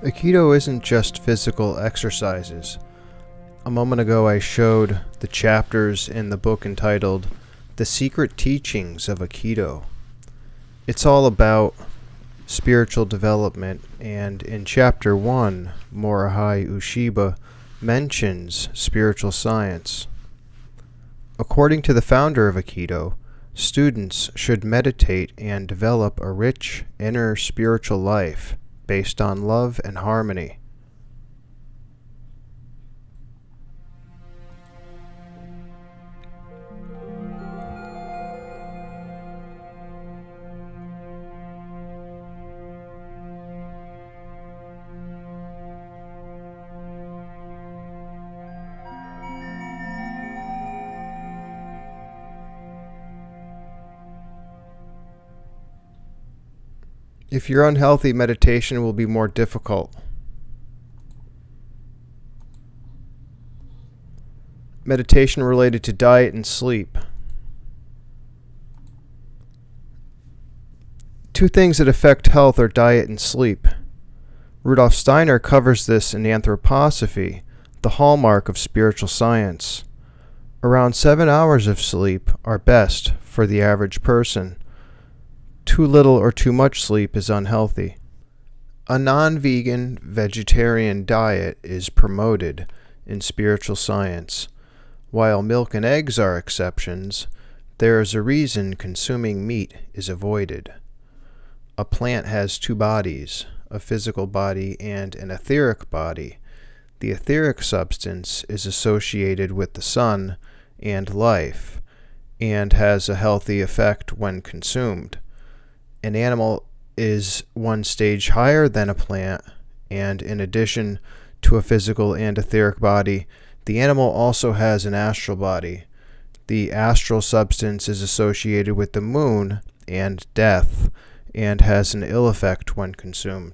Aikido isn't just physical exercises. A moment ago I showed the chapters in the book entitled The Secret Teachings of Aikido. It's all about spiritual development, and in chapter 1, Morihei Ueshiba mentions spiritual science. According to the founder of Aikido, students should meditate and develop a rich inner spiritual life based on love and harmony. If you're unhealthy, meditation will be more difficult. Meditation related to diet and sleep. Two things that affect health are diet and sleep. Rudolf Steiner covers this in the Anthroposophy, the hallmark of spiritual science. Around 7 hours of sleep are best for the average person. Too little or too much sleep is unhealthy. A non-vegan, vegetarian diet is promoted in spiritual science. While milk and eggs are exceptions, there is a reason consuming meat is avoided. A plant has two bodies, a physical body and an etheric body. The etheric substance is associated with the sun and life, and has a healthy effect when consumed. An animal is one stage higher than a plant, and in addition to a physical and etheric body, the animal also has an astral body. The astral substance is associated with the moon and death, and has an ill effect when consumed.